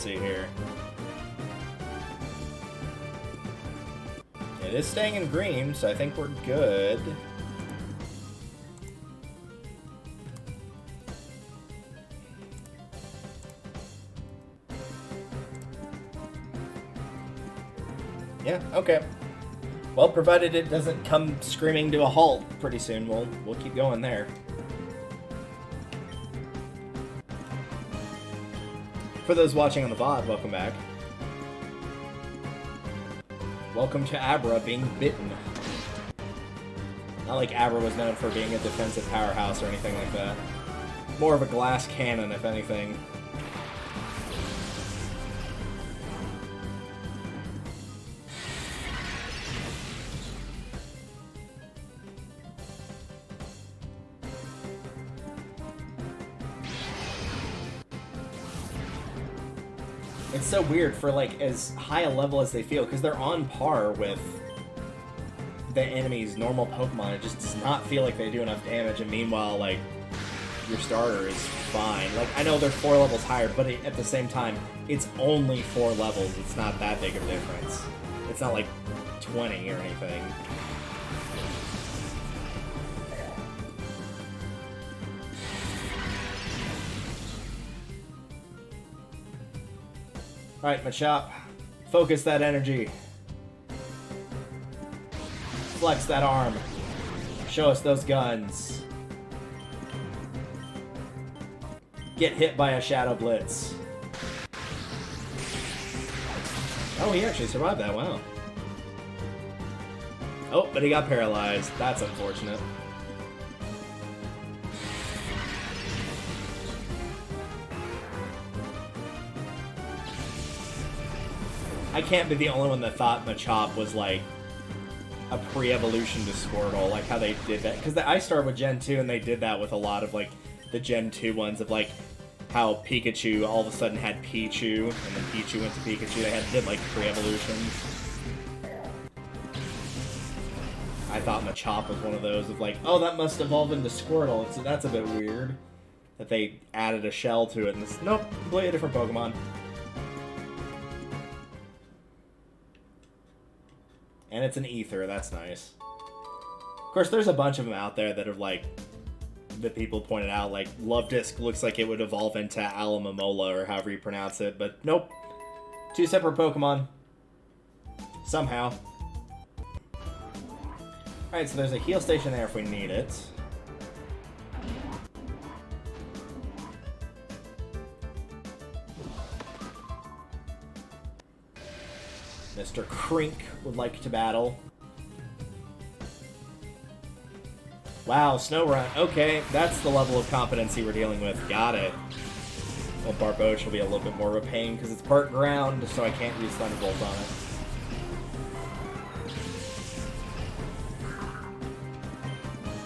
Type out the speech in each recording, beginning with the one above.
see here. It is staying in green, so I think we're good. Yeah, okay. Well, provided it doesn't come screaming to a halt pretty soon, we'll keep going there. For those watching on the VOD, welcome back. Welcome to Abra being bitten. Not like Abra was known for being a defensive powerhouse or anything like that. More of a glass cannon, if anything. It's so weird for, like, as high a level as they feel, because they're on par with the enemy's normal Pokemon. It just does not feel like they do enough damage, and meanwhile, like, your starter is fine. Like, I know they're 4 levels higher, but at the same time, it's only 4 levels. It's not that big of a difference. It's not like 20 or anything. Alright, Machop. Focus that energy. Flex that arm. Show us those guns. Get hit by a Shadow Blitz. Oh, he actually survived that, wow. Oh, but he got paralyzed. That's unfortunate. I can't be the only one that thought Machop was, like, a pre-evolution to Squirtle, like how they did that. Because I started with Gen 2, and they did that with a lot of, like, the Gen 2 ones of, like, how Pikachu all of a sudden had Pichu, and then Pichu went to Pikachu. They did, like, pre-evolutions. I thought Machop was one of those of, like, oh, that must evolve into Squirtle. So that's a bit weird that they added a shell to it. And this, nope, completely different Pokemon. And it's an ether, that's nice. Of course, there's a bunch of them out there that have, like, that people pointed out, like, Love Disc looks like it would evolve into Alomomola, or however you pronounce it, but nope. 2 separate Pokemon. Somehow. Alright, so there's a heal station there if we need it. Mr. Krink would like to battle. Wow, Snow Run. Okay, that's the level of competency we're dealing with. Got it. Well, Barboach will be a little bit more of a pain because it's part ground, so I can't use Thunderbolt on it.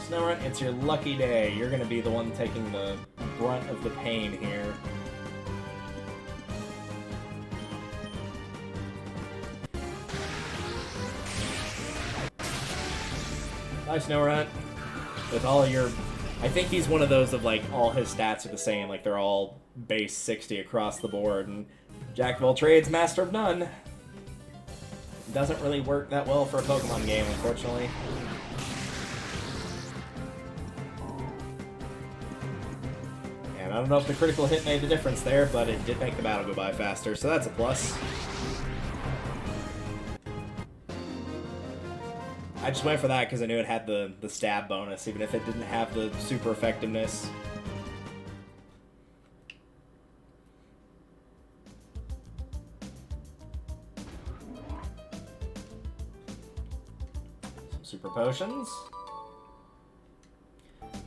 Snow Run, it's your lucky day. You're going to be the one taking the brunt of the pain here. Bye, Snorunt. With all your... I think he's one of those of, like, all his stats are the same. Like, they're all base 60 across the board. And Jack of all trades, master of none. Doesn't really work that well for a Pokemon game, unfortunately. And I don't know if the critical hit made the difference there, but it did make the battle go by faster, so that's a plus. I just went for that because I knew it had the stab bonus, even if it didn't have the super effectiveness. Some super potions.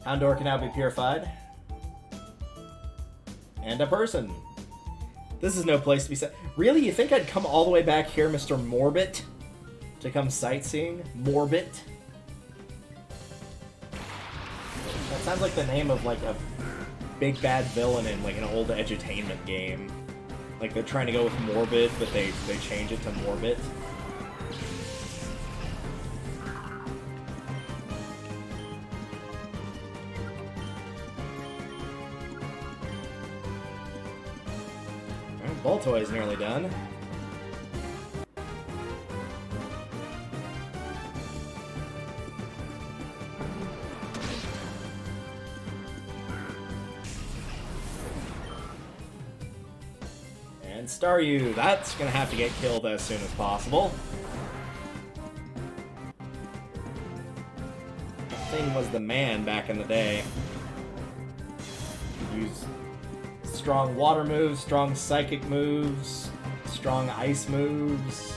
Houndour can now be purified. And a person. This is no place to be set. Really? You think I'd come all the way back here, Mr. Morbit? To come sightseeing? Morbit? That sounds like the name of, like, a big bad villain in, like, an old edutainment game. Like, they're trying to go with Morbid, but they change it to Morbit. Baltoy is nearly done. And Staryu, that's gonna have to get killed as soon as possible. That thing was the man back in the day. Use strong water moves, strong psychic moves, strong ice moves.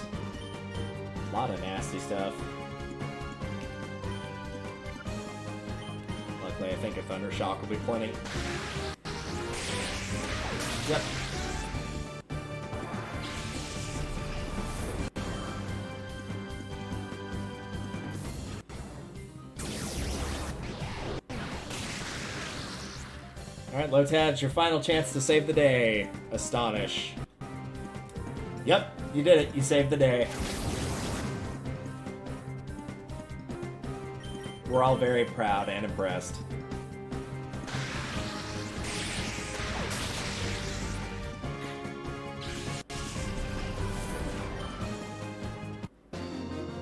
A lot of nasty stuff. Luckily, I think a Thunder Shock will be plenty. Yep. Alright, Lotad, it's your final chance to save the day. Astonish. Yep, you did it. You saved the day. We're all very proud and impressed.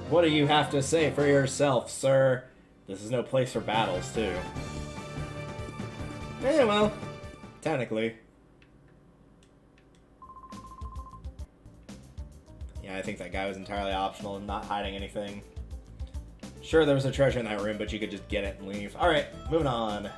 What do you have to say for yourself, sir? This is no place for battles, too. Yeah, well, technically. Yeah, I think that guy was entirely optional and not hiding anything. Sure, there was a treasure in that room, but you could just get it and leave. Alright, moving on.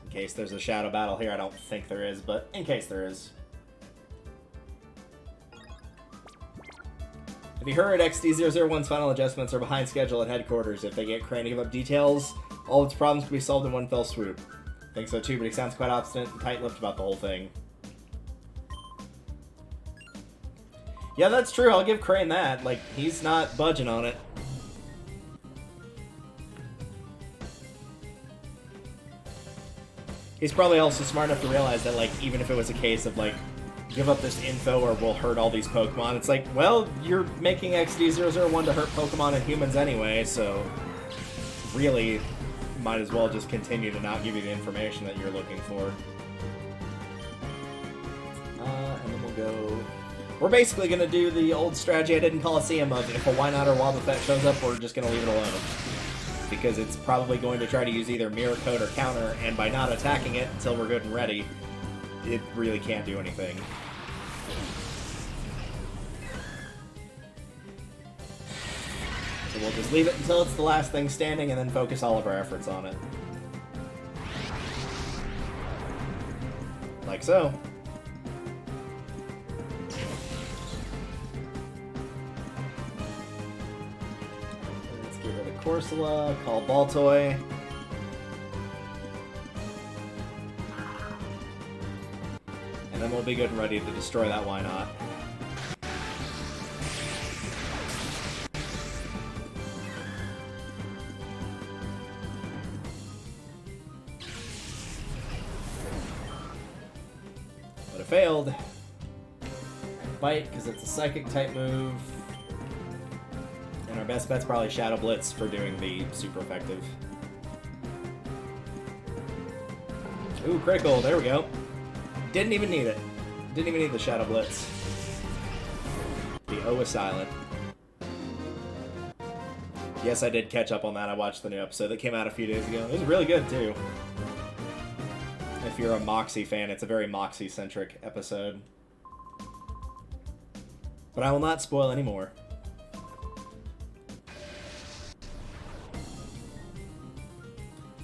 In case there's a shadow battle here, I don't think there is, but in case there is. Have you heard XD001's final adjustments are behind schedule at headquarters? If they get Krane to give up details, all of its problems can be solved in one fell swoop. I think so too, but he sounds quite obstinate and tight-lipped about the whole thing. Yeah, that's true. I'll give Krane that. Like, he's not budging on it. He's probably also smart enough to realize that, like, even if it was a case of, like, give up this info or we'll hurt all these Pokemon. It's like, well, you're making XD001 to hurt Pokemon and humans anyway, so really might as well just continue to not give you the information that you're looking for. And then we'll go... We're basically going to do the old strategy I did in Coliseum of if a Wynot or Wobbuffet shows up, we're just going to leave it alone. Because it's probably going to try to use either Mirror Coat or Counter, and by not attacking it until we're good and ready, it really can't do anything. So we'll just leave it until it's the last thing standing and then focus all of our efforts on it. Like so. Let's get rid of Corsola, call Baltoy. And then we'll be good and ready to destroy that Wynot. But it failed. Bite, because it's a psychic type move. And our best bet's probably Shadow Blitz for doing the super effective. Ooh, critical, there we go. Didn't even need it. Didn't even need the Shadow Blitz. The O is silent. Yes, I did catch up on that. I watched the new episode that came out a few days ago. It was really good, too. If you're a Moxie fan, it's a very Moxie-centric episode. But I will not spoil any more.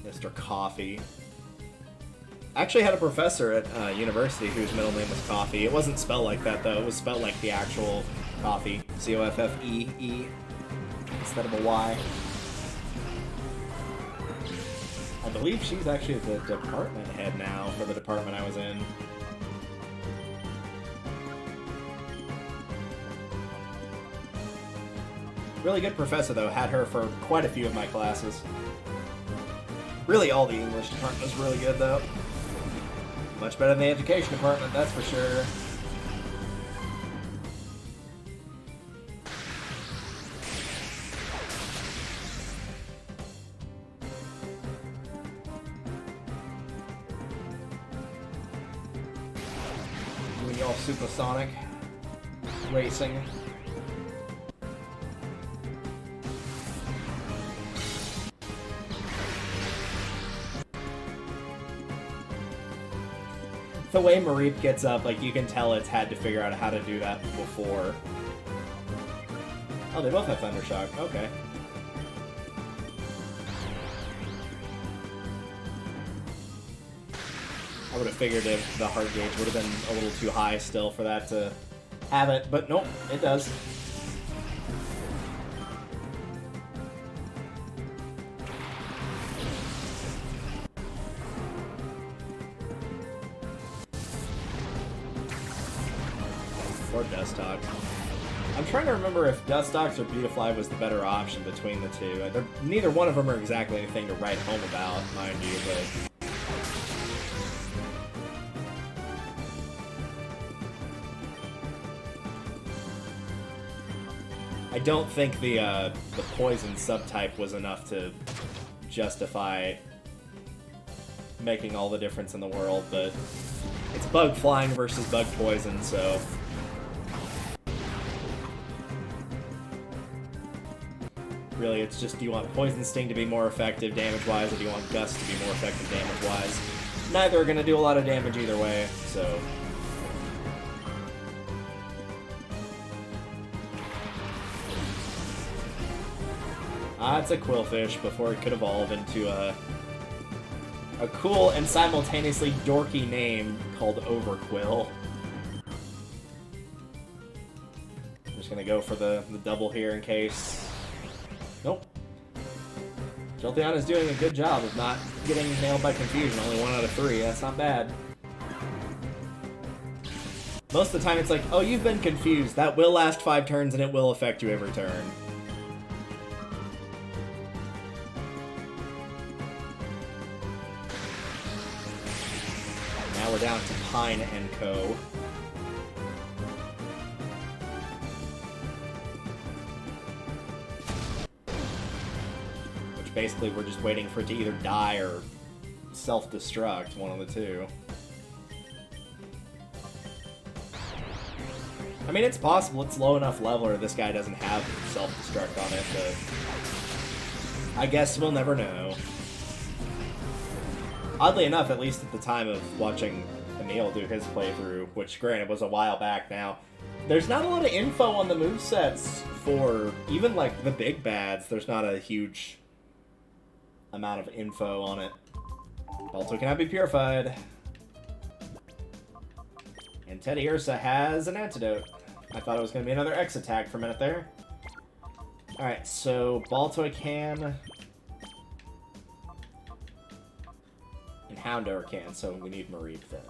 Mr. Coffee. I actually had a professor at university whose middle name was Coffee. It wasn't spelled like that, though. It was spelled like the actual coffee. C-O-F-F-E-E instead of a Y. I believe she's actually the department head now for the department I was in. Really good professor, though. Had her for quite a few of my classes. Really, all the English department was really good, though. Much better than the education department, that's for sure. The all supersonic racing. The way Mareep gets up, like, you can tell it's had to figure out how to do that before. Oh, they both have Thundershock. Okay. I would have figured if the heart gauge would have been a little too high still for that to have it, but nope, it does. Or Dustox. I'm trying to remember if Dustox or Beautifly was the better option between the two. Neither one of them are exactly anything to write home about, mind you, but... I don't think the poison subtype was enough to justify making all the difference in the world, but it's bug flying versus bug poison, so... Really, it's just, do you want Poison Sting to be more effective damage-wise, or do you want Gust to be more effective damage-wise? Neither are going to do a lot of damage either way, so... It's a Quillfish before it could evolve into a cool and simultaneously dorky name called Overquill. I'm just going to go for the double here in case... Nope. Jolteon is doing a good job of not getting nailed by confusion. Only 1 out of 3. That's not bad. Most of the time it's like, oh, you've been confused. That will last 5 turns and it will affect you every turn. Now we're down to Pine and Co. Basically, we're just waiting for it to either die or self-destruct, one of the two. I mean, it's possible it's low enough level or this guy doesn't have self-destruct on it, but I guess we'll never know. Oddly enough, at least at the time of watching Emil do his playthrough, which granted was a while back now, there's not a lot of info on the movesets for even like the big bads. There's not a huge amount of info on it. Balto cannot be purified. And Teddy Ursa has an antidote. I thought it was going to be another X attack for a minute there. Alright, so Baltoy can... and Houndour can, so we need Mareep then.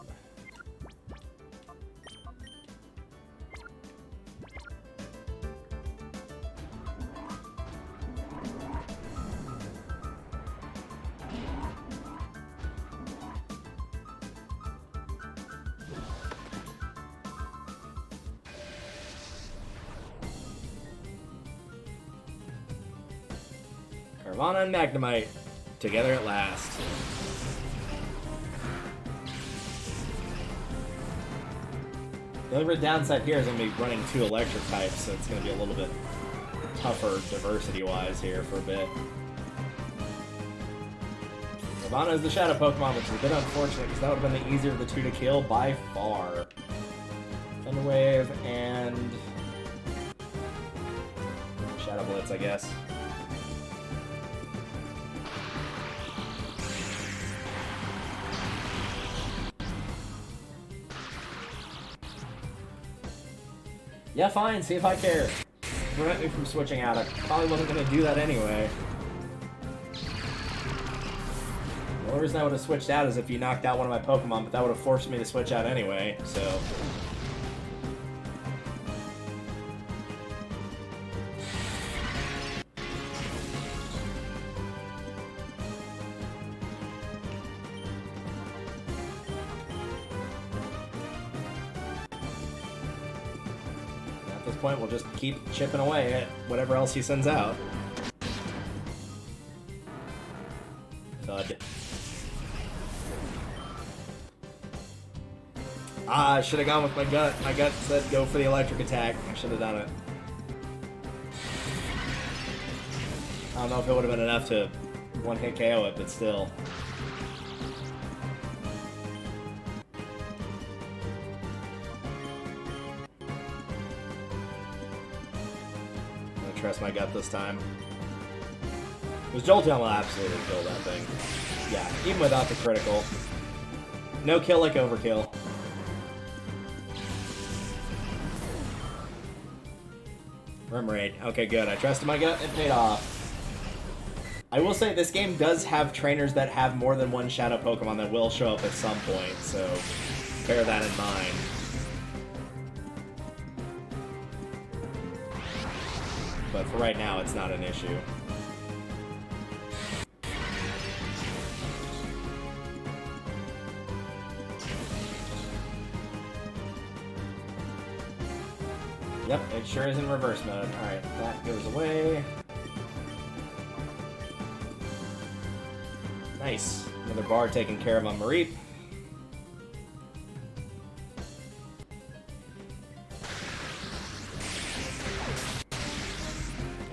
Carvanha and Magnemite, together at last. The only real downside here is I'm going to be running 2 electric types, so it's going to be a little bit tougher diversity-wise here for a bit. Carvanha is the Shadow Pokemon, which is a bit unfortunate, because that would have been the easier of the 2 to kill by far. Thunder Wave and... Shadow Blitz, I guess. Yeah, fine, see if I care. Prevent me from switching out. I probably wasn't going to do that anyway. The only reason I would have switched out is if you knocked out one of my Pokemon, but that would have forced me to switch out anyway, so... point, we'll just keep chipping away at whatever else he sends out. Thud. Ah, I should have gone with my gut. My gut said go for the electric attack. I should have done it. I don't know if it would have been enough to one-hit KO it, but still. I'm gonna trust my gut this time. Because Jolteon will absolutely kill that thing. Yeah, even without the critical. No kill like overkill. Remoraid. Okay, good. I trusted my gut. It paid off. I will say this game does have trainers that have more than one Shadow Pokemon that will show up at some point, so bear that in mind. But for right now, it's not an issue. Yep, it sure is in reverse mode. Alright, that goes away. Nice. Another bar taken care of on Mareep.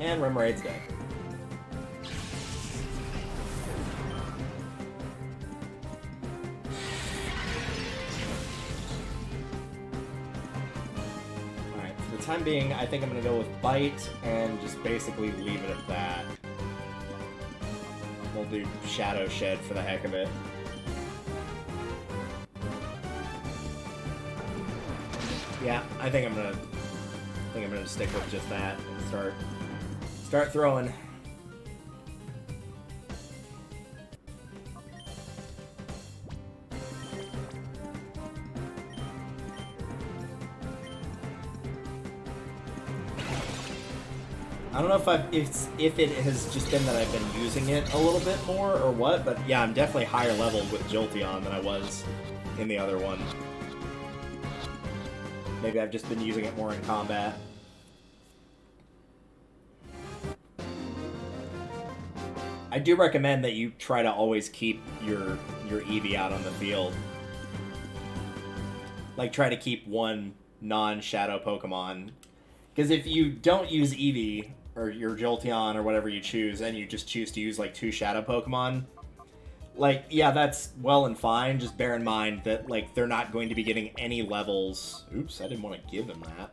And Remoraid's dead. For the time being, I think I'm going to go with Bite and just basically leave it at that. We'll do Shadow Shed for the heck of it. Yeah, I think I'm gonna stick with just that and start throwing. I don't know if it has just been that I've been using it a little bit more or what, but yeah, I'm definitely higher level with Jolteon than I was in the other one. Maybe I've just been using it more in combat. I do recommend that you try to always keep your Eevee out on the field. Like, try to keep one non-Shadow Pokemon. Because if you don't use Eevee, or your Jolteon, or whatever you choose, and you just choose to use, like, 2 Shadow Pokemon, like, yeah, that's well and fine. Just bear in mind that, like, they're not going to be getting any levels. Oops, I didn't want to give him that.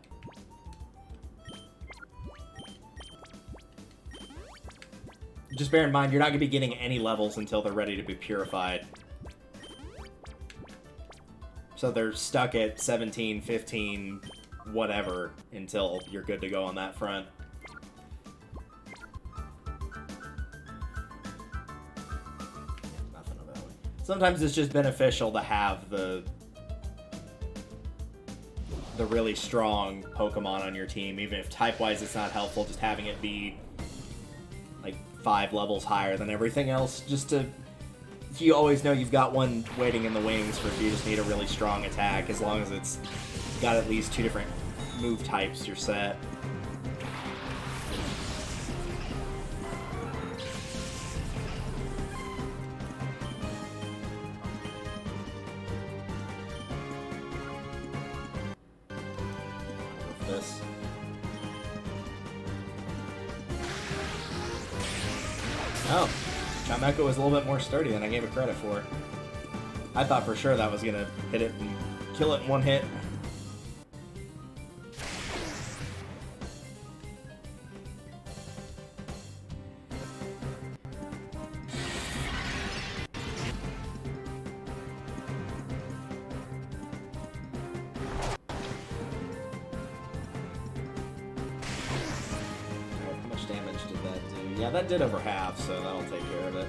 Just bear in mind, you're not going to be getting any levels until they're ready to be purified. So they're stuck at 17, 15, whatever, until you're good to go on that front. Nothing about it. Sometimes it's just beneficial to have the really strong Pokemon on your team, even if type-wise it's not helpful, just having it be like 5 levels higher than everything else, just to... You always know you've got one waiting in the wings for if you just need a really strong attack, as long as it's got at least 2 different move types, you're set. Go for this. Oh. Chimecho was a little bit more sturdy than I gave it credit for. I thought for sure that was going to hit it and kill it in one hit. How much damage did that do? Yeah, that did over half, so that'll take care of it.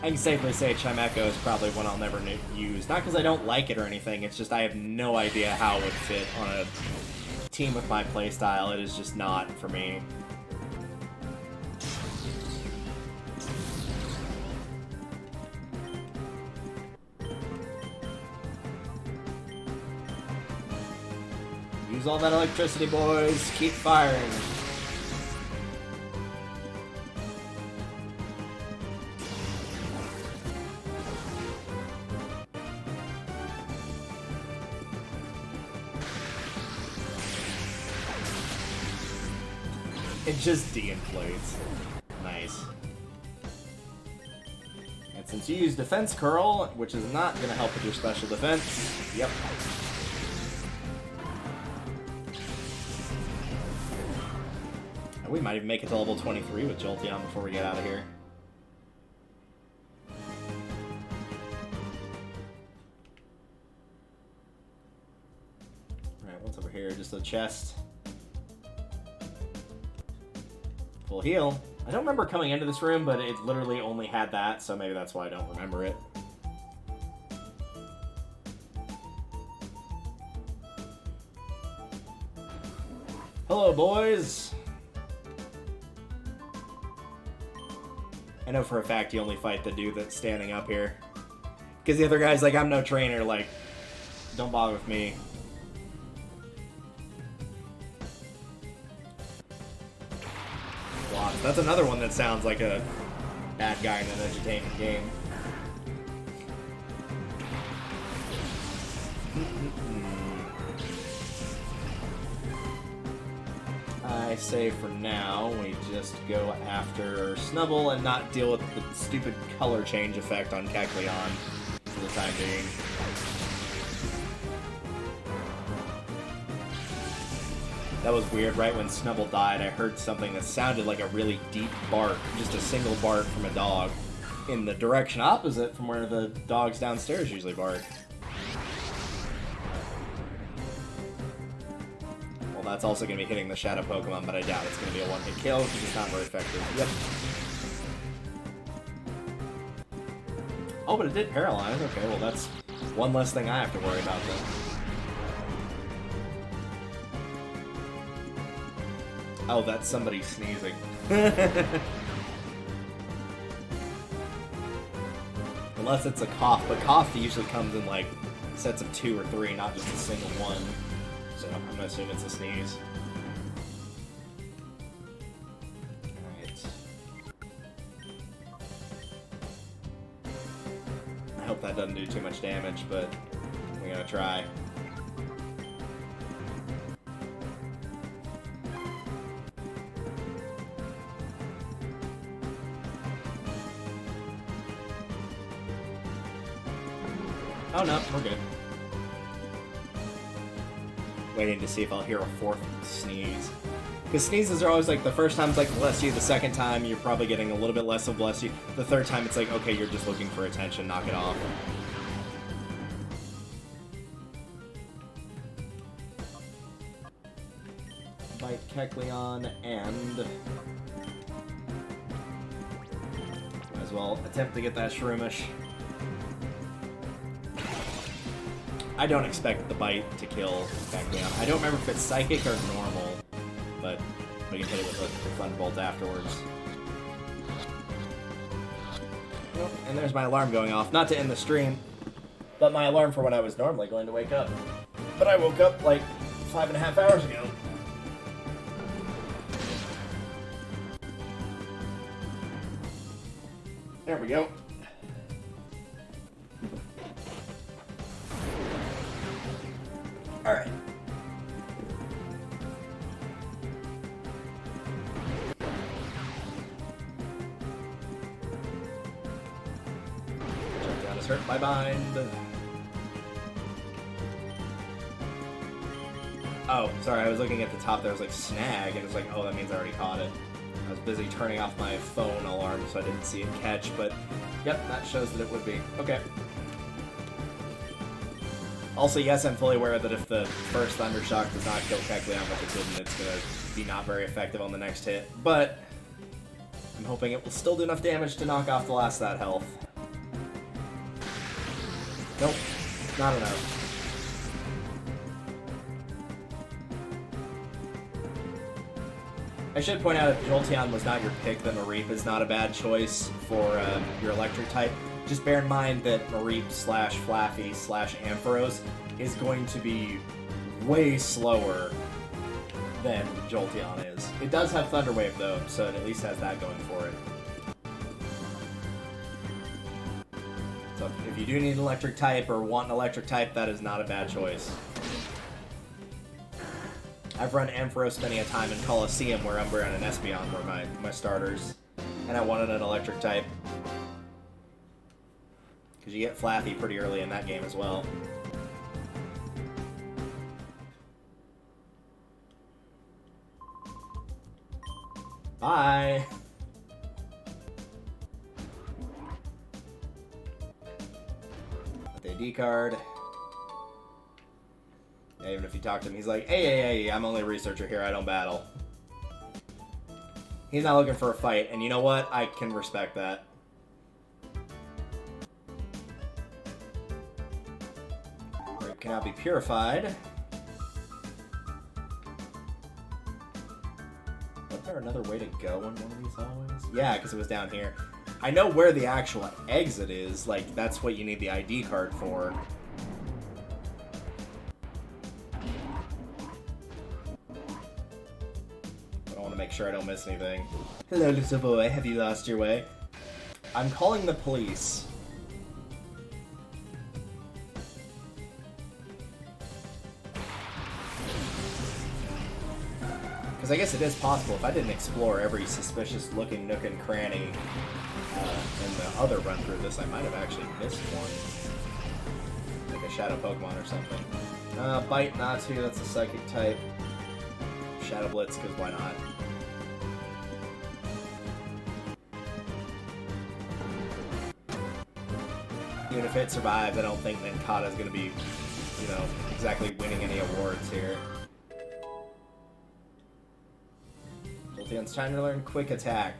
I can safely say Chimecho is probably one I'll never use. Not because I don't like it or anything, it's just I have no idea how it would fit on a team with my playstyle. It is just not for me. Use all that electricity, boys. Keep firing. It just de-inflates. Nice. And since you use Defense Curl, which is not going to help with your special defense, yep. And we might even make it to level 23 with Jolteon before we get out of here. Alright, what's over here? Just a chest. Full heal. I don't remember coming into this room, but it literally only had that, so maybe that's why I don't remember it. Hello, boys! I know for a fact you only fight the dude that's standing up here. Because the other guy's like, I'm no trainer, like, don't bother with me. That's another one that sounds like a bad guy in an entertaining game. I say for now, we just go after Snubbull and not deal with the stupid color change effect on Kecleon for the time being. That was weird. Right when Snubbull died, I heard something that sounded like a really deep bark, just a single bark from a dog, in the direction opposite from where the dogs downstairs usually bark. Well, that's also going to be hitting the Shadow Pokemon, but I doubt it's going to be a one-hit kill because it's not very effective. Yep. Oh, but it did paralyze. Okay, well that's one less thing I have to worry about then. Oh, that's somebody sneezing. Unless it's a cough, but cough usually comes in like sets of 2 or 3, not just a single one. So I'm gonna assume it's a sneeze. Alright. I hope that doesn't do too much damage, but we're gonna try. Oh no, we're good. Waiting to see if I'll hear a 4th sneeze. Because sneezes are always like, the first time it's like bless you, the second time you're probably getting a little bit less of bless you, the third time it's like, okay, you're just looking for attention, knock it off. Bite Kecleon and... might as well attempt to get that Shroomish. I don't expect the bite to kill Kecleon. I don't remember if it's psychic or normal, but we can hit it with a Thunderbolt afterwards. Nope. And there's my alarm going off. Not to end the stream, but my alarm for when I was normally going to wake up. But I woke up like 5.5 hours ago. There we go. Alright. Jump is hurt by bind. Oh, sorry, I was looking at the top there, was like snag, and it was like, oh, that means I already caught it. I was busy turning off my phone alarm, so I didn't see it catch, but yep, that shows that it would be. Okay. Also, yes, I'm fully aware that if the first Thundershock does not kill Kecleon, but it didn't, it's going to be not very effective on the next hit. But I'm hoping it will still do enough damage to knock off the last of that health. Nope, not enough. I should point out, if Jolteon was not your pick, then Mareep is not a bad choice for your electric type. Just bear in mind that Mareep / Flaffy / Ampharos is going to be way slower than Jolteon is. It does have Thunder Wave though, so it at least has that going for it. So if you do need an electric type or want an electric type, that is not a bad choice. I've run Ampharos many a time in Coliseum where Umbreon and Espeon were my starters, and I wanted an electric type. Because you get Flappy pretty early in that game as well. Bye! With the AD card. Yeah, even if you talk to him, he's like, hey, I'm only a researcher here, I don't battle. He's not looking for a fight, and you know what? I can respect that. It cannot be purified. Was there another way to go in one of these hallways? Yeah, because it was down here. I know where the actual exit is, like, that's what you need the ID card for. Make sure I don't miss anything. Hello, little boy. Have you lost your way? I'm calling the police. Because I guess it is possible. If I didn't explore every suspicious-looking nook and cranny in the other run through this, I might have actually missed one. Like a Shadow Pokemon or something. Bite, Natu, that's a Psychic type. Shadow Blitz, because why not? Even if it survives, I don't think Ninkata is going to be, you know, exactly winning any awards here. Jolteon's trying to learn Quick Attack.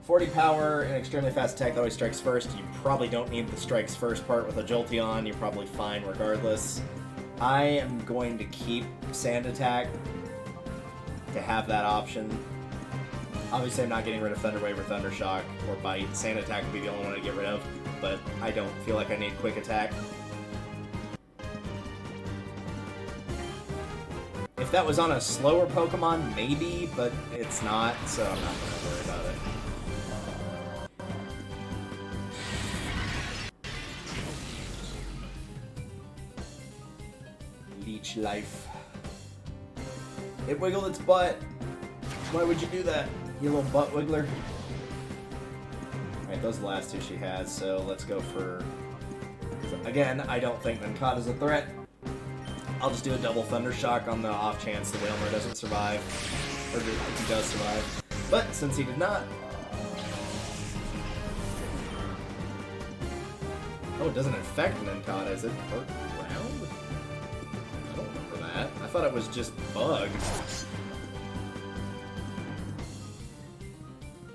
40 power and extremely fast attack that always strikes first. You probably don't need the strikes first part with a Jolteon. You're probably fine regardless. I am going to keep Sand Attack to have that option. Obviously, I'm not getting rid of Thunder Wave or Thunder Shock or Bite. Sand Attack would be the only one to get rid of, but I don't feel like I need Quick Attack. If that was on a slower Pokemon, maybe, but it's not, so I'm not going to worry about it. Leech Life. It wiggled its butt. Why would you do that, you little butt wiggler? Alright, those are the last two she has, so let's go for... Again, I don't think Ninkata's a threat. I'll just do a double Thunder Shock on the off chance the Whalmer doesn't survive. Or he does survive. But since he did not... Oh, it doesn't affect Ninkata. Is it part ground? I don't remember that. I thought it was just bug.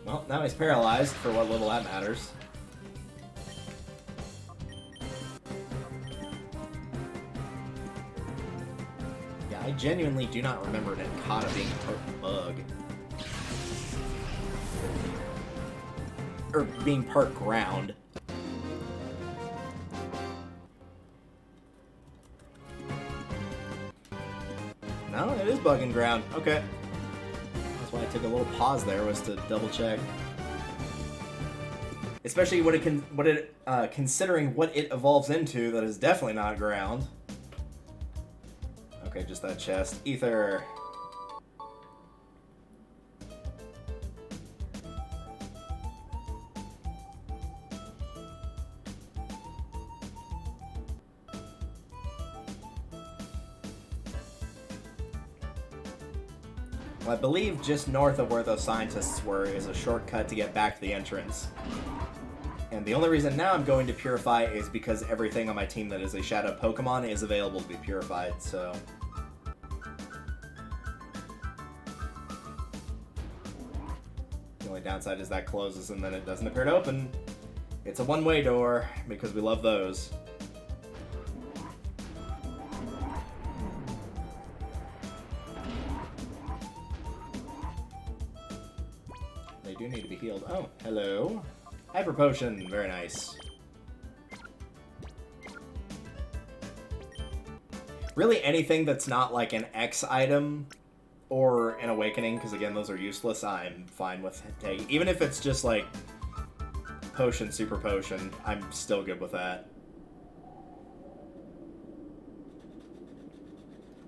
Well, now he's paralyzed, for what little that matters. Yeah, I genuinely do not remember Ninkata being part bug. Or being part ground. No, it is bug and ground. Okay. Why I took a little pause there, was to double check. Especially considering what it evolves into, that is definitely not ground. Okay, just that chest. Ether. Well, I believe just north of where those scientists were is a shortcut to get back to the entrance. And the only reason now I'm going to Purify is because everything on my team that is a Shadow Pokemon is available to be purified, so... The only downside is that closes and then it doesn't appear to open. It's a one-way door, because we love those. They do need to be healed. Oh, hello. Hyper Potion, very nice. Really anything that's not like an X item or an awakening, because again, those are useless, I'm fine with taking. Even if it's just like potion, super potion, I'm still good with that.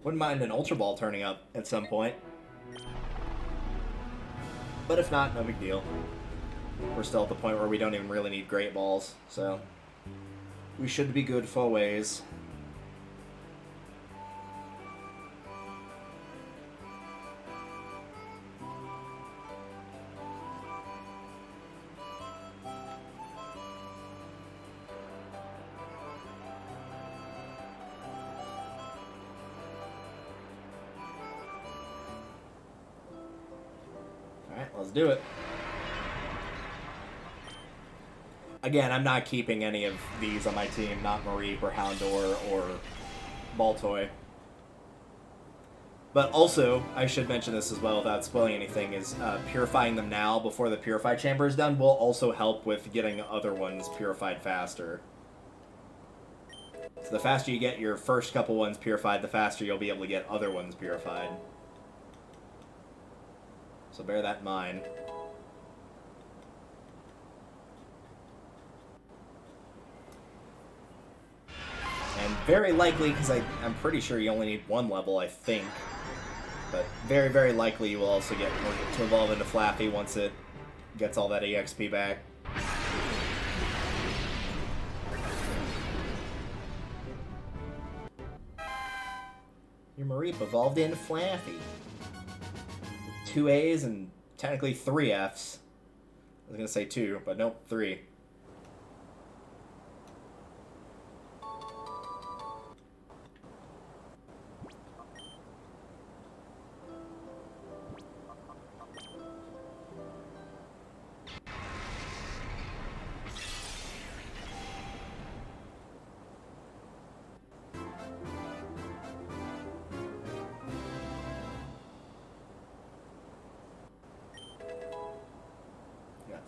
Wouldn't mind an Ultra Ball turning up at some point. But if not, no big deal. We're still at the point where we don't even really need Great Balls, so we should be good for ways. Alright, let's do it. Again, I'm not keeping any of these on my team, not Mareep or Houndour or Baltoy. But also, I should mention this as well without spoiling anything, is purifying them now before the Purify Chamber is done will also help with getting other ones purified faster. So the faster you get your first couple ones purified, the faster you'll be able to get other ones purified. So bear that in mind. And very likely, because I'm pretty sure you only need one level, I think. But very, very likely you will also get to evolve into Flappy once it gets all that EXP back. Your Mareep evolved into Flappy. 2 A's and technically 3 F's. I was going to say 2, but nope, 3.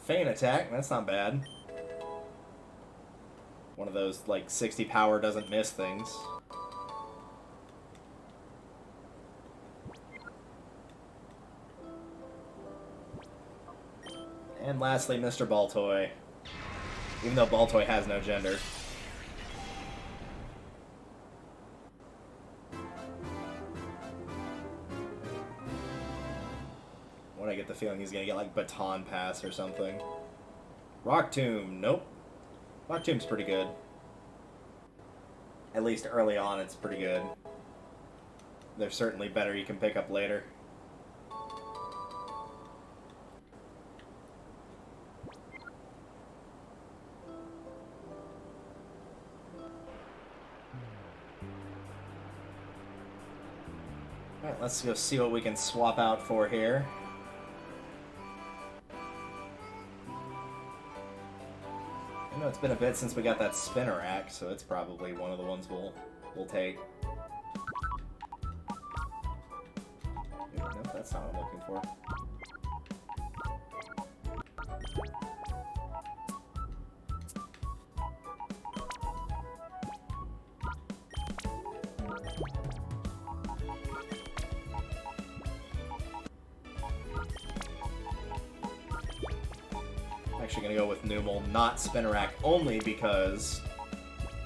Feint attack, that's not bad. One of those, like, 60 power doesn't miss things. And lastly, Mr. Baltoy. Even though Baltoy has no gender. I get the feeling he's gonna get like Baton Pass or something. Rock Tomb, nope. Rock Tomb's pretty good. At least early on, it's pretty good. There's certainly better you can pick up later. Alright, let's go see what we can swap out for here. I know it's been a bit since we got that spinner rack, so it's probably one of the ones we'll take. Nope, that's not what I'm looking for. Actually going to go with Numel, not Spinnerack, only because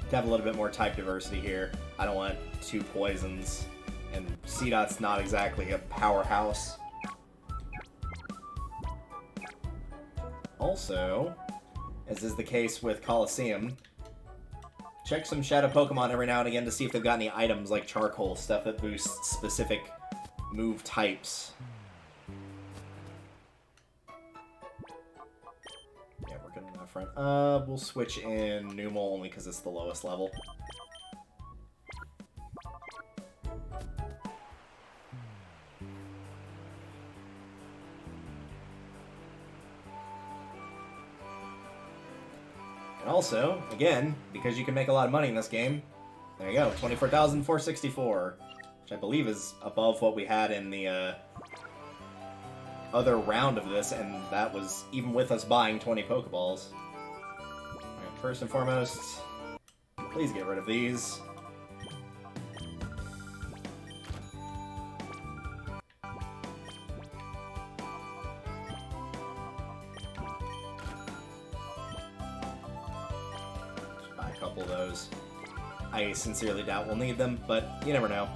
to have a little bit more type diversity here. I don't want 2 poisons, and C-Dot's not exactly a powerhouse. Also, as is the case with Colosseum, check some Shadow Pokemon every now and again to see if they've got any items like Charcoal, stuff that boosts specific move types. Front. We'll switch in Numel only because it's the lowest level. And also, again, because you can make a lot of money in this game, there you go, 24,464, which I believe is above what we had in the other round of this, and that was even with us buying 20 Pokeballs. Alright, first and foremost, please get rid of these. couple of those. I sincerely doubt we'll need them, but you never know.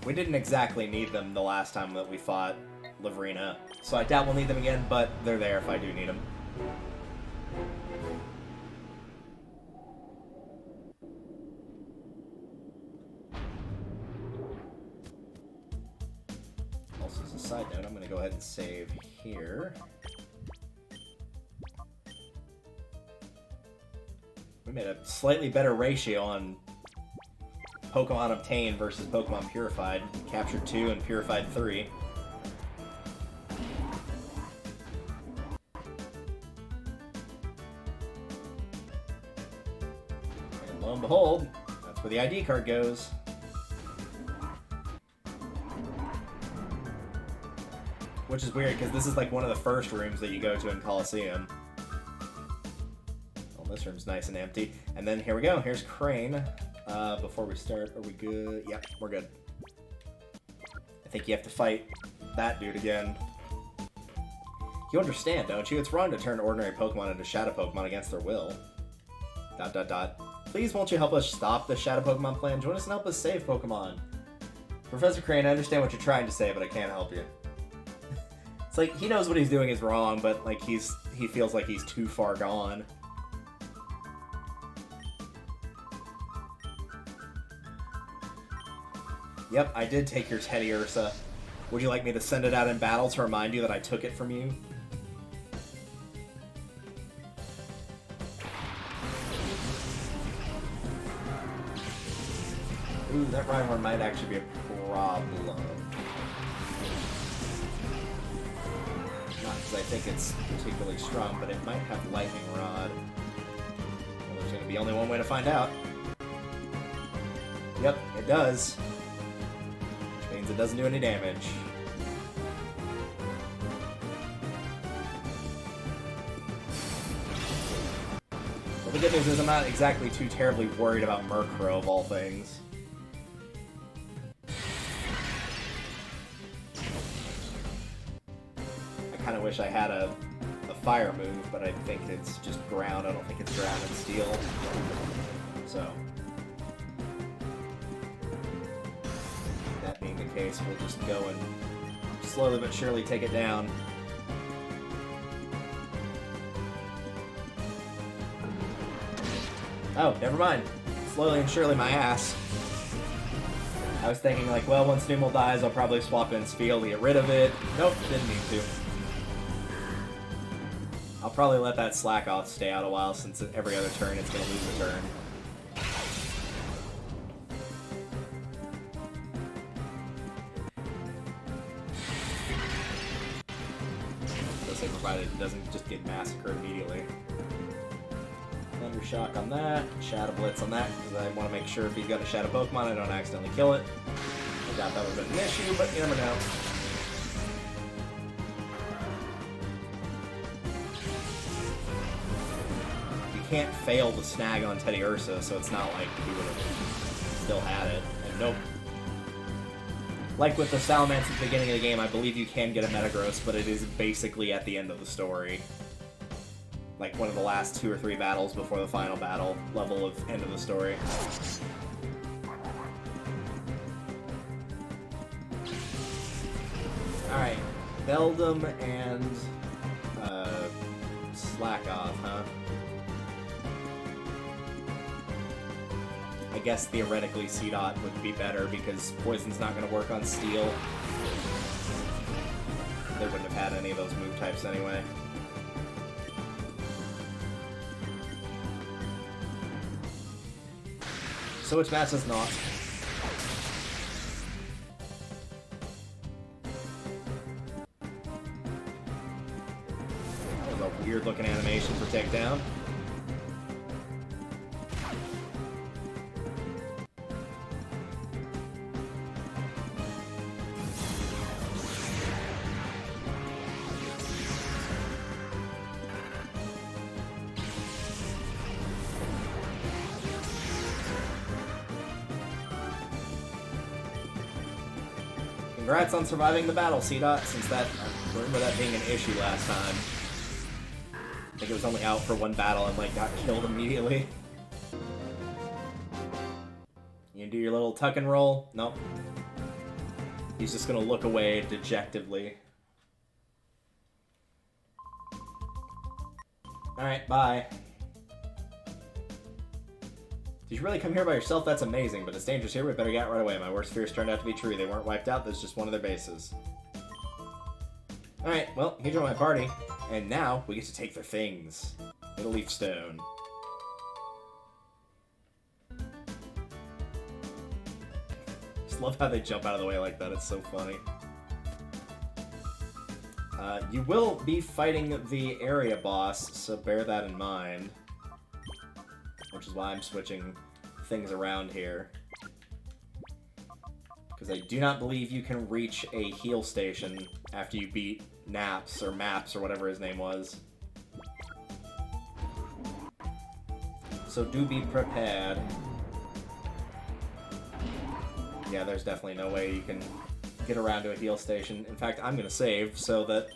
We didn't exactly need them the last time that we fought Lavrina, so I doubt we'll need them again, but they're there if I do need them. Also, as a side note, I'm going to go ahead and save here. We made a slightly better ratio on Pokemon obtained versus Pokemon purified. Captured 2 and purified 3. And lo and behold, that's where the ID card goes. Which is weird, because this is like one of the first rooms that you go to in Coliseum. Oh, this room's nice and empty. And then here we go, here's Krane. Before we start, are we good? Yep, we're good. I think you have to fight that dude again. You understand, don't you? It's wrong to turn ordinary Pokemon into Shadow Pokemon against their will. ... Please won't you help us stop the Shadow Pokemon plan? Join us and help us save Pokemon. Professor Krane, I understand what you're trying to say, but I can't help you. It's like, he knows what he's doing is wrong, but like he feels like he's too far gone. Yep, I did take your Teddy Ursa. Would you like me to send it out in battle to remind you that I took it from you? Ooh, that Rhyhorn might actually be a problem. Not because I think it's particularly strong, but it might have Lightning Rod. Well, there's going to be only one way to find out. Yep, it does. Which means it doesn't do any damage. Well, the good news is I'm not exactly too terribly worried about Murkrow, of all things. I kind of wish I had a fire move, but I think it's just ground. I don't think it's ground and steel. So, that being the case, we'll just go and slowly but surely take it down. Oh, never mind. Slowly and surely my ass. I was thinking like, well, once Numel dies, I'll probably swap in Spiel to get rid of it. Nope, didn't need to. I'll probably let that slack off stay out a while, since every other turn it's going to lose a turn. This ain't provided it doesn't just get massacred immediately. Thunder Shock on that, Shadow Blitz on that, because I want to make sure if he's got a Shadow Pokemon, I don't accidentally kill it. I doubt that would have been an issue, but you never know. Can't fail the snag on Teddy Ursa, so it's not like he would have still had it. And nope. Like with the Salamence at the beginning of the game, I believe you can get a Metagross, but it is basically at the end of the story. Like one of the last 2 or 3 battles before the final battle level of end of the story. Alright, Beldum and Slack Off, huh? I guess theoretically C-Dot would be better because Poison's not going to work on Steel. They wouldn't have had any of those move types anyway. So which match is not? That was a weird looking animation for takedown. Congrats on surviving the battle, C-Dot, since that, I remember that being an issue last time. I think it was only out for one battle and, like, got killed immediately. You do your little tuck and roll? Nope. He's just gonna look away dejectively. Alright, bye. Did you really come here by yourself? That's amazing, but it's dangerous here. We better get out right away. My worst fears turned out to be true. They weren't wiped out. There's just one of their bases. Alright, well, you joined my party. And now, we get to take their things. Little leaf stone. Just love how they jump out of the way like that. It's so funny. You will be fighting the area boss, so bear that in mind. Which is why I'm switching things around here. Because I do not believe you can reach a heal station after you beat Naps, or Maps, or whatever his name was. So do be prepared. Yeah, there's definitely no way you can get around to a heal station. In fact, I'm going to save so that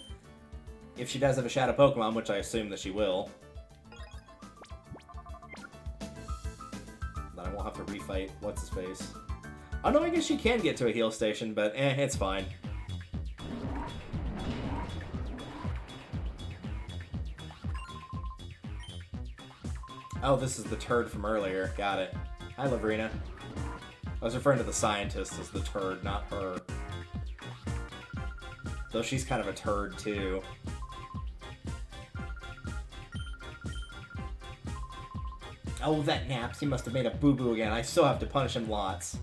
if she does have a Shadow Pokemon, which I assume that she will, then I won't have to refight what's-his-face. Oh no, I guess she can get to a heal station, but it's fine. Oh, this is the turd from earlier. Got it. Hi, Lavrina. I was referring to the scientist as the turd, not her. Though she's kind of a turd, too. Oh, that Naps. He must have made a boo-boo again. I still have to punish him lots.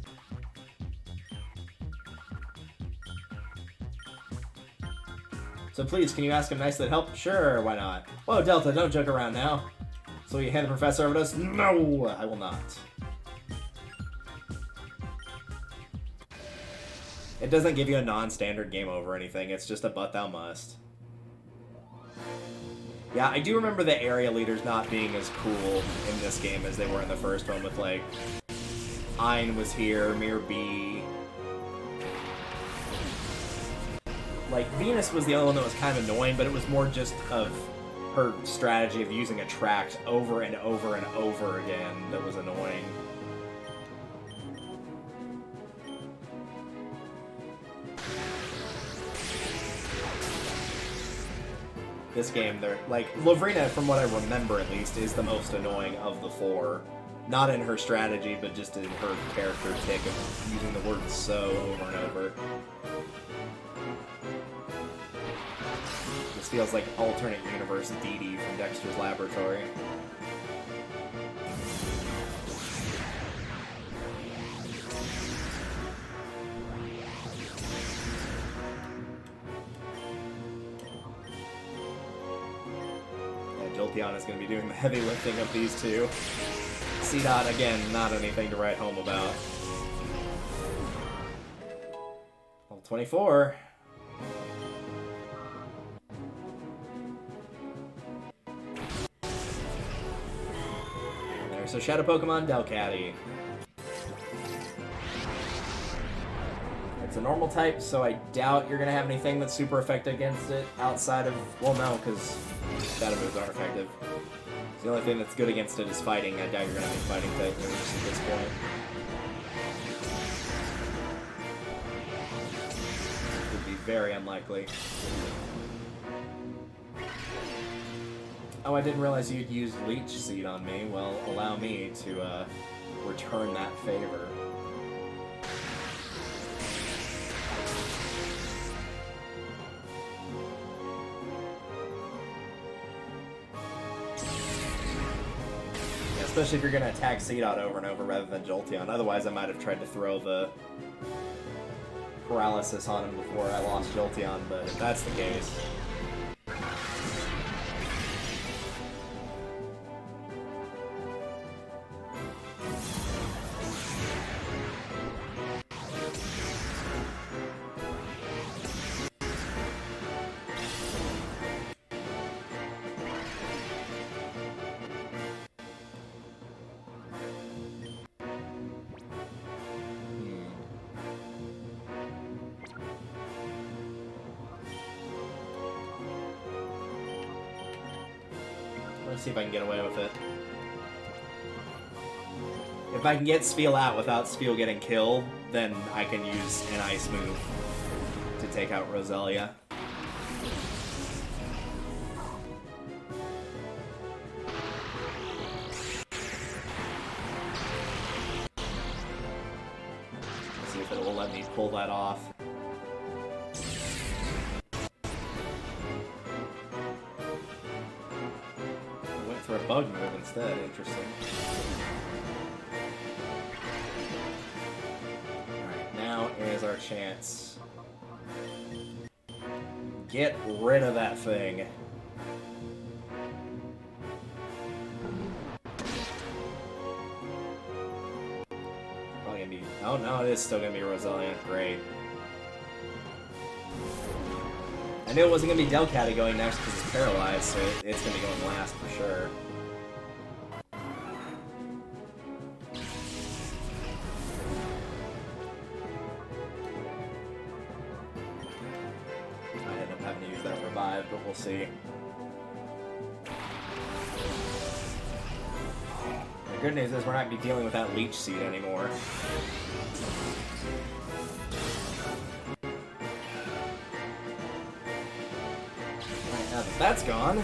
So please, can you ask him nicely to help? Sure, why not? Whoa, Delta, don't joke around now. So will you hand the professor over to us? No, I will not. It doesn't give you a non-standard game over or anything. It's just a but thou must. Yeah, I do remember the area leaders not being as cool in this game as they were in the first one with, like, Ein was here, Mir B. Like, Venus was the only one that was kind of annoying, but it was more just of her strategy of using a tract over and over and over again that was annoying. This game, they're like, Lavrina, from what I remember at least, is the most annoying of the four. Not in her strategy, but just in her character tick of using the word so over and over. This feels like alternate universe Dee Dee from Dexter's Laboratory. Jolteon is going to be doing the heavy lifting of these two. C-Dot, again, not anything to write home about. Level 24. There's a Shadow Pokemon, Delcatty. It's a normal type, so I doubt you're going to have anything that's super effective against it outside of... Well, no, because Shadow moves aren't effective. So the only thing that's good against it is fighting. I doubt you're going to have any fighting type moves at this point. Would be very unlikely. Oh, I didn't realize you'd used Leech Seed on me. Well, allow me to return that favor. Especially if you're going to attack C-Dot over and over rather than Jolteon. Otherwise, I might have tried to throw the paralysis on him before I lost Jolteon, but if that's the case... See if I can get away with it. If I can get Spheal out without Spheal getting killed, then I can use an ice move to take out Roselia. Let's see if it will let me pull that off. I went for a bug move instead, interesting. Now is our chance. Get rid of that thing. Probably gonna be... Oh no, it is still gonna be Roselia. Great. I knew it wasn't gonna be Delcatty going next because it's paralyzed, so it's gonna be going last for sure. But we'll see. The good news is we're not going to be dealing with that leech seed anymore. Alright, now that that's gone.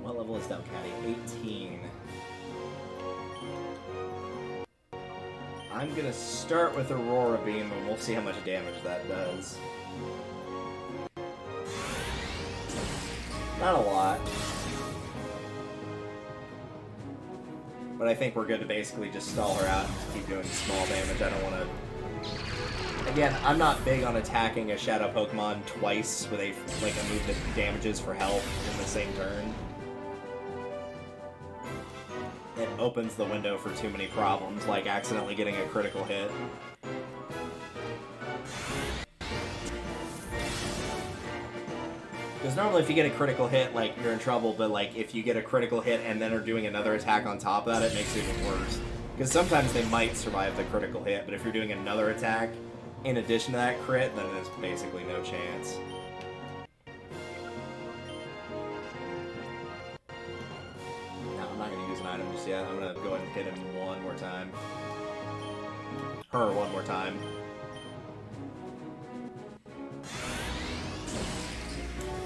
What level is Delcatty? 18. I'm gonna start with Aurora Beam and we'll see how much damage that does. Not a lot. But I think we're good to basically just stall her out and just keep doing small damage. I don't want to... Again, I'm not big on attacking a Shadow Pokemon twice with a move that damages for health in the same turn. It opens the window for too many problems, like accidentally getting a critical hit. Because normally if you get a critical hit, like, you're in trouble, but, like, if you get a critical hit and then are doing another attack on top of that, it makes it even worse. Because sometimes they might survive the critical hit, but if you're doing another attack in addition to that crit, then there's basically no chance. Yeah, I'm gonna go ahead and hit him one more time. Her one more time.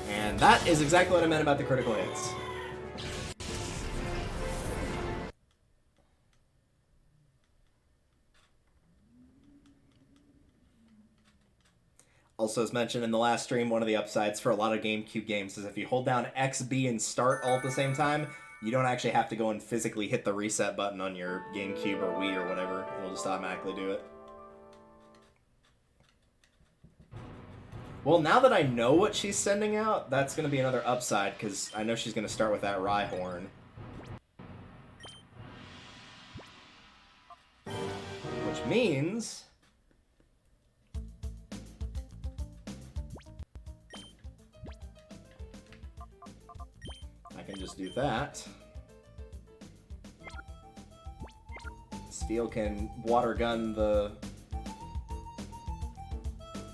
And that is exactly what I meant about the critical hits. Also, as mentioned in the last stream, one of the upsides for a lot of GameCube games is if you hold down X, B, and start all at the same time, you don't actually have to go and physically hit the reset button on your GameCube or Wii or whatever. It'll just automatically do it. Well, now that I know what she's sending out, that's going to be another upside, because I know she's going to start with that Rhyhorn. Which means... I can just do that. Spheal can water gun the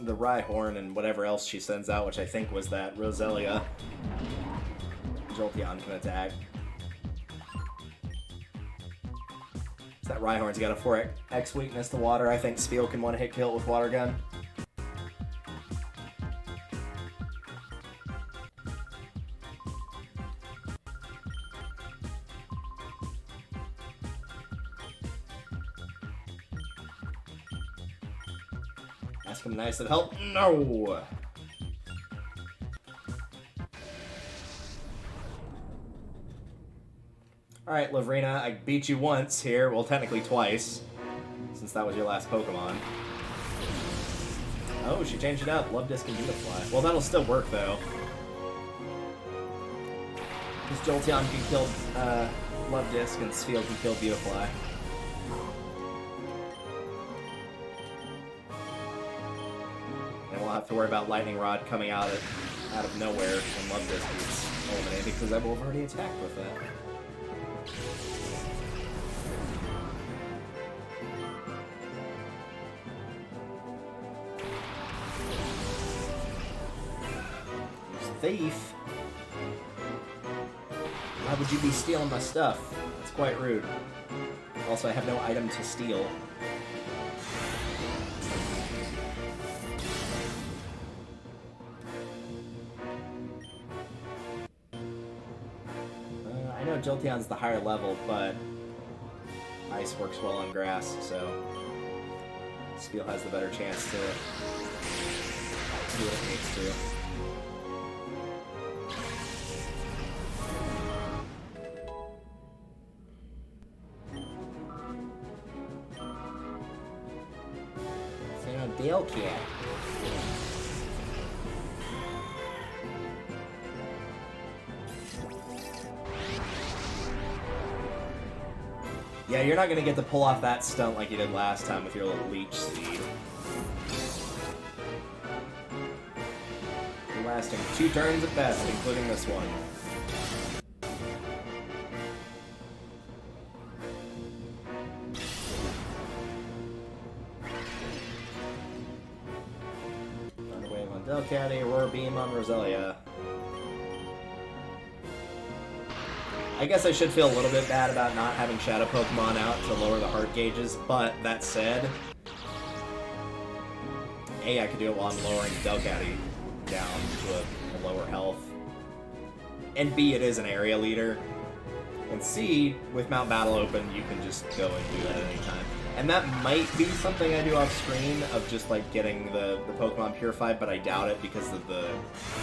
Rhyhorn and whatever else she sends out, which I think was that Roselia. Jolteon can attack. So that Rhyhorn's got a 4x weakness to water. I think Spheal can one-hit kill it with water gun. Ask him nice of help. No! Alright, Lavrina, I beat you once here. Well, technically twice, since that was your last Pokemon. Oh, she changed it up. Love Disc and Beautifly. Well, that'll still work, though. Because Jolteon can kill Love Disc and Spheal can kill Beautifly. We'll have to worry about Lightning Rod coming out of nowhere when Love Disc is eliminated, because I will have already attacked with that. thief. Why would you be stealing my stuff? That's quite rude. Also, I have no item to steal. I know Jolteon's the higher level, but ice works well on grass, so Steel has the better chance to do what it needs to. Gale cat. Yeah, you're not going to get to pull off that stunt like you did last time with your little leech seed. You're lasting 2 turns at best, including this one. Thunderwave on Delcatty, Aurora Beam on Roselia. I guess I should feel a little bit bad about not having Shadow Pokemon out to lower the heart gauges, but that said, A, I could do it while I'm lowering Delcatty down to a lower health, and B, it is an area leader, and C, with Mount Battle open, you can just go and do that at any time. And that might be something I do off screen, of just like getting the Pokemon purified, but I doubt it because of the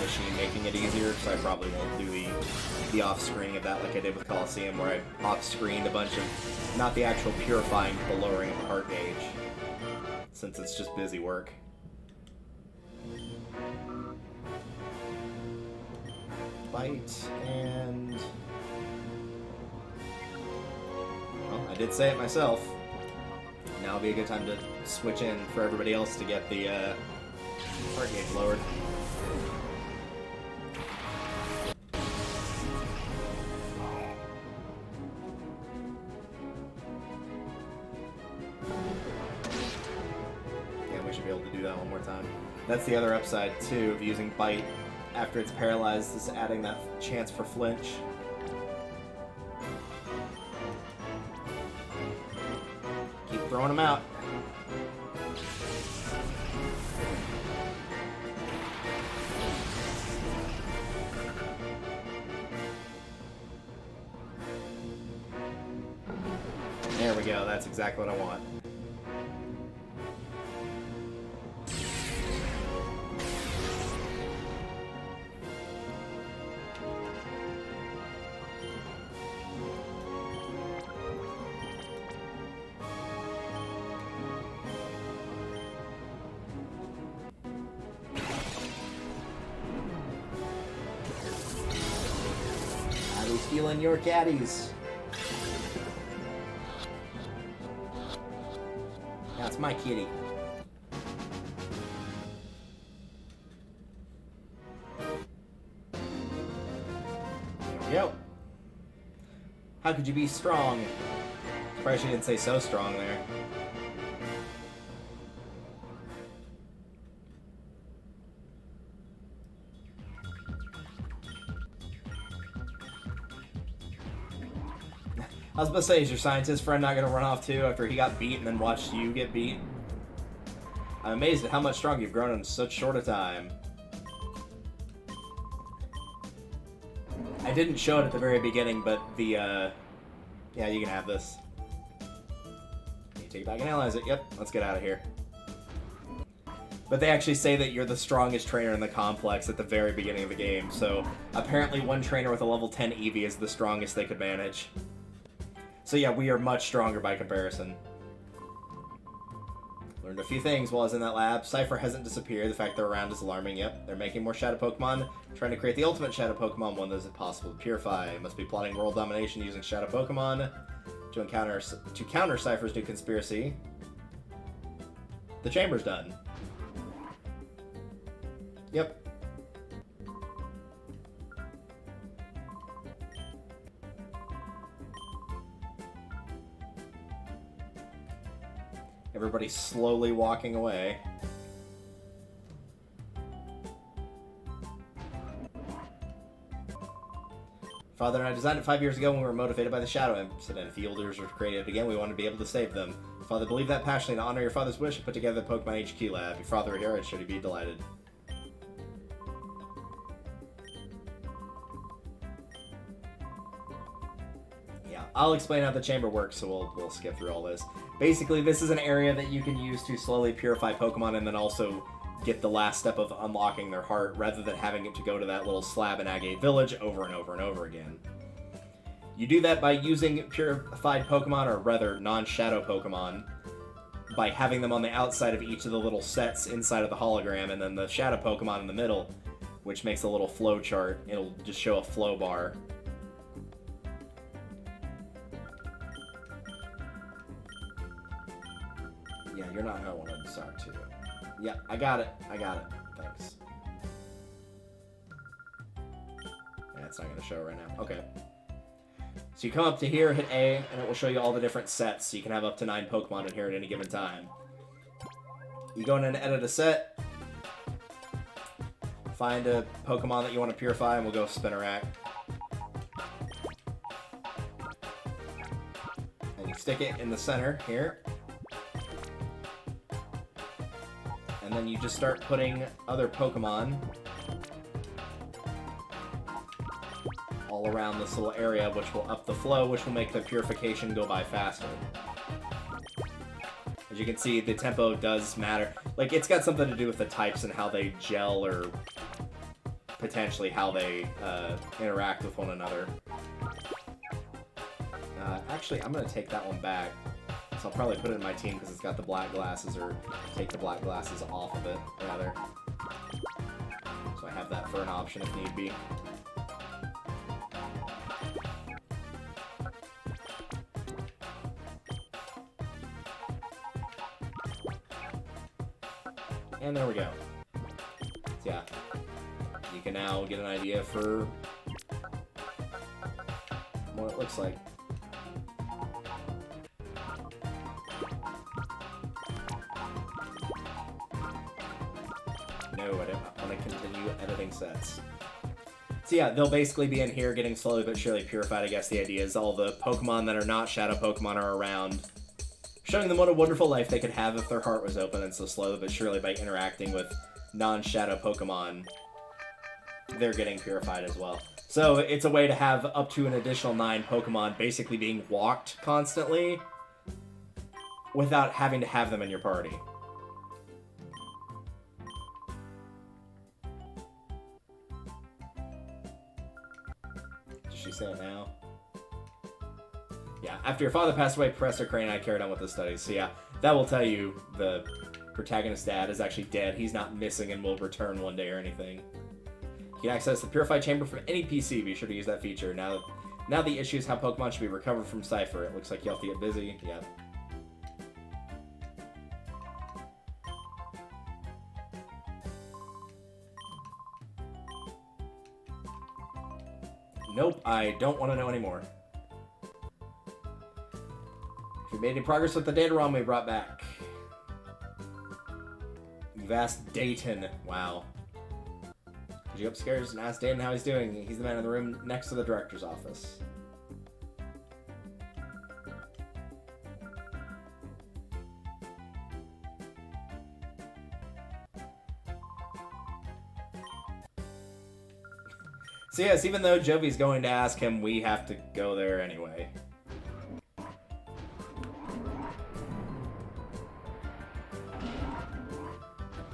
machine making it easier, so I probably won't do the off-screening of that like I did with Coliseum, where I off-screened a bunch of, not the actual purifying, but the lowering of the heart gauge, since it's just busy work. Bite, and... well, I did say it myself. Now would be a good time to switch in for everybody else to get the heart gauge lowered. Yeah, we should be able to do that one more time. That's the other upside, too, of using Bite after it's paralyzed, is adding that chance for flinch. Keep throwing them out. There we go, that's exactly what I want. Stealing your caddies. That's my kitty. There we go. How could you be strong? Surprised she didn't say so strong there. I was about to say, is your scientist friend not going to run off too after he got beat and then watched you get beat? I'm amazed at how much stronger you've grown in such short a time. I didn't show it at the very beginning, but the, yeah, you can have this. You take it back and analyze it. Yep, let's get out of here. But they actually say that you're the strongest trainer in the complex at the very beginning of the game, so apparently one trainer with a level 10 Eevee is the strongest they could manage. So yeah, we are much stronger by comparison. Learned a few things while I was in that lab. Cypher hasn't disappeared. The fact they're around is alarming. Yep, they're making more Shadow Pokemon, trying to create the ultimate Shadow Pokemon, one that is impossible to purify. Must be plotting world domination using Shadow Pokemon to counter Cypher's new conspiracy. The chamber's done. Yep. Everybody's slowly walking away. Father and I designed it 5 years ago when we were motivated by the Shadow incident. If the Elders were created again, we wanted to be able to save them. Father believed that passionately. To honor your father's wish, put together the Pokemon HQ lab. If your father were here, I'd sure be delighted. Yeah, I'll explain how the chamber works, so we'll skip through all this. Basically, this is an area that you can use to slowly purify Pokemon and then also get the last step of unlocking their heart, rather than having it to go to that little slab in Agate Village over and over and over again. You do that by using purified Pokemon, or rather non-shadow Pokemon, by having them on the outside of each of the little sets inside of the hologram, and then the shadow Pokemon in the middle, which makes a little flow chart. It'll just show a flow bar. Yeah, you're not who I wanted to talk to. Yeah, I got it. Thanks. Yeah, it's not going to show right now. Okay. So you come up to here, hit A, and it will show you all the different sets. So you can have up to 9 Pokemon in here at any given time. You go in and edit a set. Find a Pokemon that you want to purify, and we'll go Spinnerack. And you stick it in the center here. And then you just start putting other Pokemon all around this little area, which will up the flow, which will make the purification go by faster. As you can see, the tempo does matter. Like, it's got something to do with the types and how they gel, or potentially how they interact with one another. Actually, I'm going to take that one back. So I'll probably put it in my team because it's got the black glasses, or take the black glasses off of it, rather. So I have that for an option if need be. And there we go. So yeah, you can now get an idea for what it looks like. No, I don't want to continue editing sets. So yeah, they'll basically be in here getting slowly but surely purified. I guess the idea is all the Pokemon that are not Shadow Pokemon are around, showing them what a wonderful life they could have if their heart was open, and so slowly but surely by interacting with non-Shadow Pokemon, they're getting purified as well. So it's a way to have up to an additional 9 Pokemon basically being walked constantly without having to have them in your party. Did she say it now? Yeah, after your father passed away, Professor Krane and I carried on with the studies. So yeah, that will tell you the protagonist's dad is actually dead. He's not missing and will return one day or anything. You can access the Purified Chamber from any PC. Be sure to use that feature. Now the issue is how Pokemon should be recovered from Cypher. It looks like you'll have to get busy. Yeah. Nope, I don't want to know anymore. If you made any progress with the data ROM we brought back. You've asked Dayton. Wow. Did you go upstairs and ask Dayton how he's doing? He's the man in the room next to the director's office. So yes, even though Jovi's going to ask him, we have to go there anyway.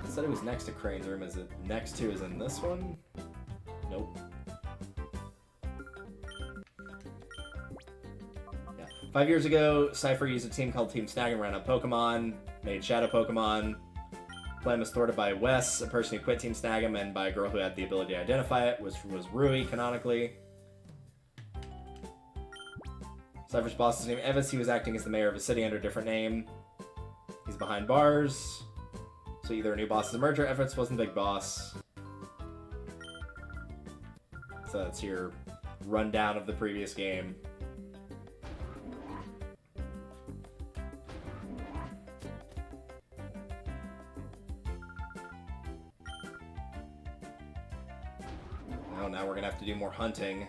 I said it was next to Crane's room. Is it next to is in this one? Nope. Yeah. 5 years ago, Cypher used a team called Team Snag and ran up Pokemon, made Shadow Pokemon. Plan was thwarted by Wes, a person who quit Team Snag'em, and by a girl who had the ability to identify it, was Rui, canonically. Cypher's boss is named Evis. He was acting as the mayor of a city under a different name. He's behind bars. So either a new boss is a merger, Evis wasn't Big Boss. So that's your rundown of the previous game. Oh, now we're gonna have to do more hunting.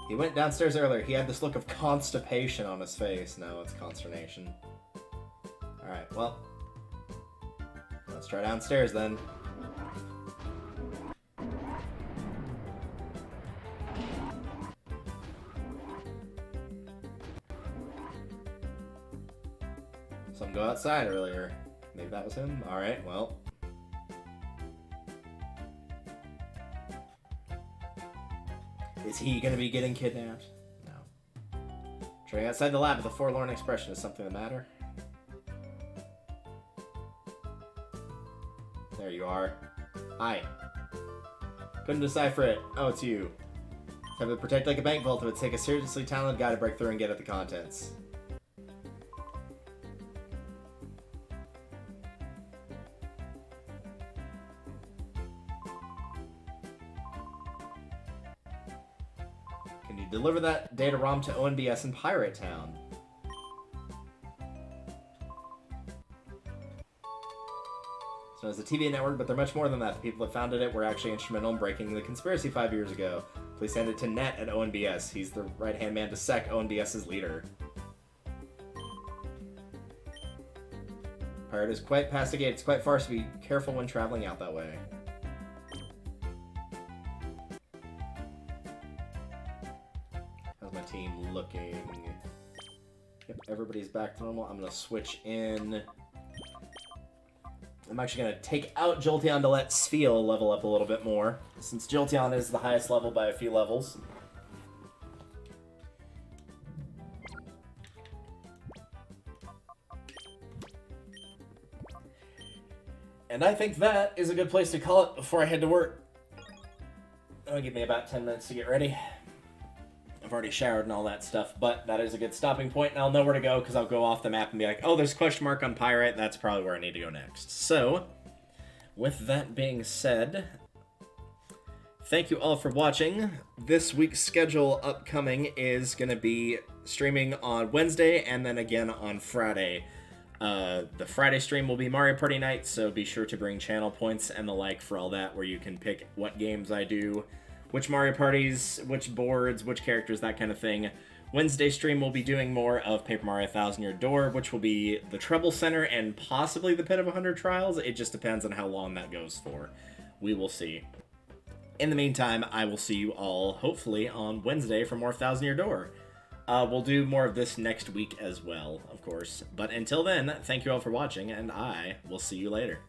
He went downstairs earlier. He had this look of constipation on his face. No, it's consternation. Alright, well. Let's try downstairs then. Some go outside earlier. Maybe that was him? Alright, well. Is he gonna be getting kidnapped? No. Trying outside the lab with a forlorn expression. Is something the matter? There you are. Hi. Couldn't decipher it. Oh, it's you. Have to protect like a bank vault. It would take a seriously talented guy to break through and get at the contents. Can you deliver that data ROM to ONBS in Pirate Town? So it's a TV network, but they're much more than that. The people that founded it were actually instrumental in breaking the conspiracy 5 years ago. Please send it to Net at ONBS. He's the right-hand man to Sec, ONBS's leader. Pirate is quite past the gate. It's quite far, so be careful when traveling out that way. How's my team looking? Yep, everybody's back to normal. I'm going to switch in. I'm actually going to take out Jolteon to let Spheal level up a little bit more, since Jolteon is the highest level by a few levels. And I think that is a good place to call it before I head to work. It'll give me about 10 minutes to get ready. I've already showered and all that stuff, but that is a good stopping point, and I'll know where to go because I'll go off the map and be like, oh, there's a question mark on Pirate, that's probably where I need to go next. So, with that being said, thank you all for watching. This week's schedule upcoming is going to be streaming on Wednesday and then again on Friday. The Friday stream will be Mario Party night, so be sure to bring channel points and the like for all that, where you can pick what games I do, which Mario Parties, which boards, which characters, that kind of thing. Wednesday stream will be doing more of Paper Mario 1000 Year Door, which will be the Treble Center and possibly the Pit of 100 Trials. It just depends on how long that goes for. We will see. In the meantime, I will see you all, hopefully, on Wednesday for more 1000 Year Door. We'll do more of this next week as well, of course. But until then, thank you all for watching, and I will see you later.